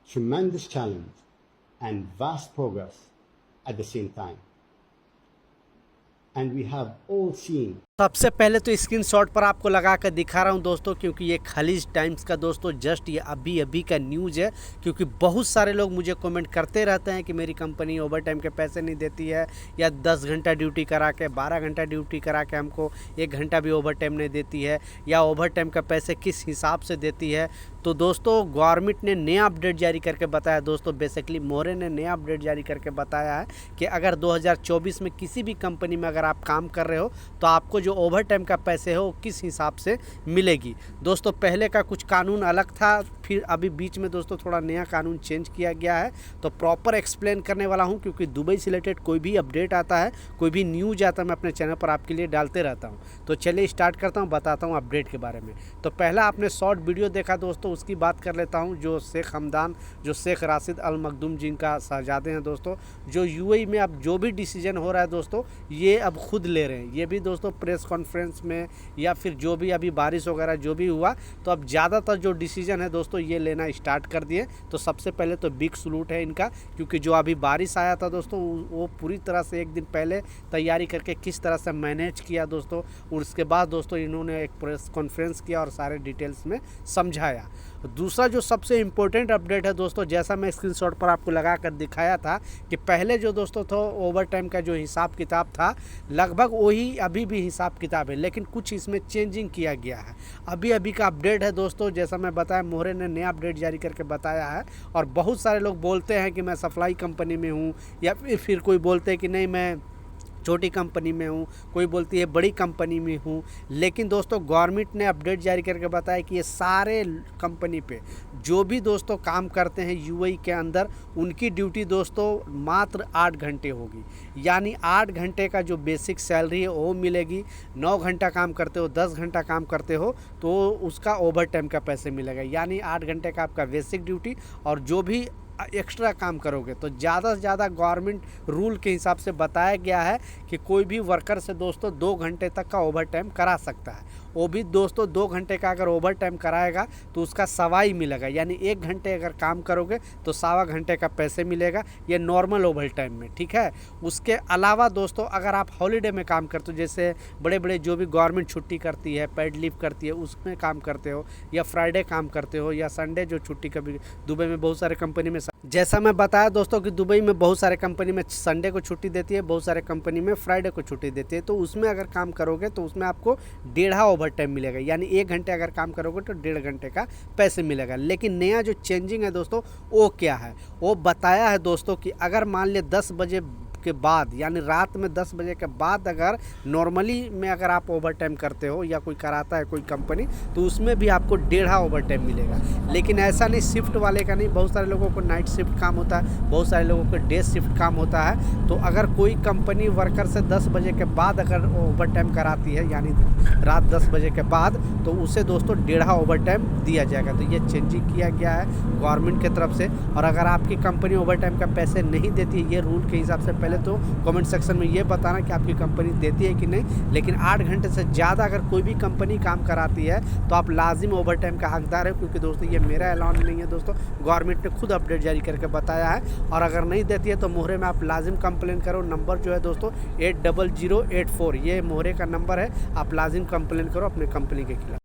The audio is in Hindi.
tremendous challenge and vast progress at the same time. And we have all seen. सबसे पहले तो स्क्रीनशॉट पर आपको लगा कर दिखा रहा हूं दोस्तों, क्योंकि ये खलीज टाइम्स का दोस्तों जस्ट ये अभी अभी का न्यूज़ है। क्योंकि बहुत सारे लोग मुझे कमेंट करते रहते हैं कि मेरी कंपनी ओवर टाइम के पैसे नहीं देती है, या 10 घंटा ड्यूटी करा के 12 घंटा ड्यूटी करा के हमको 1 घंटा भी ओवर टाइम नहीं देती है, या ओवर टाइम का पैसे किस हिसाब से देती है। तो दोस्तों गवर्नमेंट ने नया अपडेट जारी करके बताया दोस्तों, बेसिकली मोरे ने नया अपडेट जारी करके बताया है कि अगर 2024 में किसी भी कंपनी में अगर आप काम कर रहे हो तो आपको जो ओवर टाइम का पैसे हो किस हिसाब से मिलेगी। दोस्तों पहले का कुछ कानून अलग था, फिर अभी बीच में दोस्तों थोड़ा नया कानून चेंज किया गया है। तो प्रॉपर एक्सप्लेन करने वाला हूं, क्योंकि दुबई से रिलेटेड कोई भी अपडेट आता है, कोई भी न्यूज़ आता है, मैं अपने चैनल पर आपके लिए डालते रहता हूं। तो चलिए स्टार्ट करता हूं, बताता हूं अपडेट के बारे में। तो पहला आपने शॉर्ट वीडियो देखा दोस्तों, उसकी बात कर लेता हूँ। जो शेख हमदान, जो शेख राशिद अल मखदूम जिनका शहजादे हैं दोस्तों, जो यूएई में अब जो भी डिसीजन हो रहा है दोस्तों, ये अब खुद ले रहे हैं। ये भी दोस्तों प्रेस कॉन्फ्रेंस में या फिर जो भी अभी बारिश वगैरह जो भी हुआ, तो अब ज़्यादातर जो डिसीजन है दोस्तों ये लेना स्टार्ट कर दिए। तो सबसे पहले तो बिग सलूट है इनका, क्योंकि जो अभी बारिश आया था दोस्तों वो पूरी तरह से एक दिन पहले तैयारी करके किस तरह से मैनेज किया दोस्तों, और उसके बाद दोस्तों इन्होंने एक प्रेस कॉन्फ्रेंस किया और सारे डिटेल्स में समझाया। दूसरा जो सबसे इम्पोर्टेंट अपडेट है दोस्तों, जैसा मैं स्क्रीनशॉट पर आपको लगा कर दिखाया था कि पहले जो दोस्तों तो ओवर टाइम का जो हिसाब किताब था लगभग वही अभी भी हिसाब किताब है, लेकिन कुछ इसमें चेंजिंग किया गया है। अभी अभी का अपडेट है दोस्तों, जैसा मैं बताया मोहरे ने नया अपडेट जारी करके बताया है। और बहुत सारे लोग बोलते हैं कि मैं सप्लाई कंपनी में हूँ, या फिर कोई बोलते हैं कि नहीं मैं छोटी कंपनी में हूँ, कोई बोलती है बड़ी कंपनी में हूँ। लेकिन दोस्तों गवर्नमेंट ने अपडेट जारी करके बताया कि ये सारे कंपनी पे जो भी दोस्तों काम करते हैं यूएई के अंदर, उनकी ड्यूटी दोस्तों मात्र 8 घंटे होगी। यानी 8 घंटे का जो बेसिक सैलरी है वो मिलेगी। 9 घंटा काम करते हो, 10 घंटा काम करते हो तो उसका ओवर टाइम का पैसे मिलेगा। यानी 8 घंटे का आपका बेसिक ड्यूटी, और जो भी एक्स्ट्रा काम करोगे तो ज़्यादा से ज़्यादा गवर्नमेंट रूल के हिसाब से बताया गया है कि कोई भी वर्कर से दोस्तों 2 घंटे तक का ओवर टाइम करा सकता है। वो भी दोस्तों 2 घंटे का अगर ओवर टाइम कराएगा तो उसका सवा ही मिलेगा। यानी 1 घंटे अगर काम करोगे तो सवा घंटे का पैसे मिलेगा, ये नॉर्मल ओवर टाइम में, ठीक है। उसके अलावा दोस्तों अगर आप हॉलीडे में काम करते हो, जैसे बड़े बड़े जो भी गवर्नमेंट छुट्टी करती है, पेड लीव करती है, उसमें काम करते हो, या फ्राइडे काम करते हो, या संडे जो छुट्टी कभी दुबई में बहुत सारे कंपनी में, जैसा मैं बताया दोस्तों कि दुबई में बहुत सारे कंपनी में संडे को छुट्टी देती है, बहुत सारे कंपनी में फ्राइडे को छुट्टी देती है। तो उसमें अगर काम करोगे तो उसमें आपको 1.5 ओवर टाइम मिलेगा। यानी 1 घंटे अगर काम करोगे तो 1.5 घंटे का पैसे मिलेगा। लेकिन नया जो चेंजिंग है दोस्तों वो क्या है, वो बताया है दोस्तों कि अगर मान लिया 10 बजे के बाद, यानी रात में 10 बजे के बाद अगर नॉर्मली में अगर आप ओवर टाइम करते हो या कोई कराता है कोई कंपनी, तो उसमें भी आपको 1.5 ओवर टाइम मिलेगा। लेकिन ऐसा नहीं शिफ्ट वाले का नहीं, बहुत सारे लोगों को नाइट शिफ्ट काम होता है, बहुत सारे लोगों को डे शिफ्ट काम होता है। तो अगर कोई कंपनी वर्कर से 10 बजे के बाद अगर ओवर टाइम कराती है, यानी रात 10 बजे के बाद, तो उसे दोस्तों 1.5 ओवर टाइम दिया जाएगा। तो ये चेंजिंग किया गया है गवर्नमेंट की तरफ से। और अगर आपकी कंपनी ओवर टाइम का पैसे नहीं देती है ये रूल के हिसाब से, पहले तो कमेंट सेक्शन में ये बताना कि आपकी कंपनी देती है कि नहीं। लेकिन 8 घंटे से ज़्यादा अगर कोई भी कंपनी काम कराती है तो आप लाजिम ओवर टाइम का हकदार है। क्योंकि दोस्तों ये मेरा ऐलान नहीं है दोस्तों, गवर्नमेंट ने खुद अपडेट जारी करके बताया है। और अगर नहीं देती है तो मोहरे में आप लाजिम कंप्लेन करो। नंबर जो है दोस्तों 80084, ये मोहरे का नंबर है, आप लाजिम कंप्लेन करो अपने कंपनी के खिलाफ।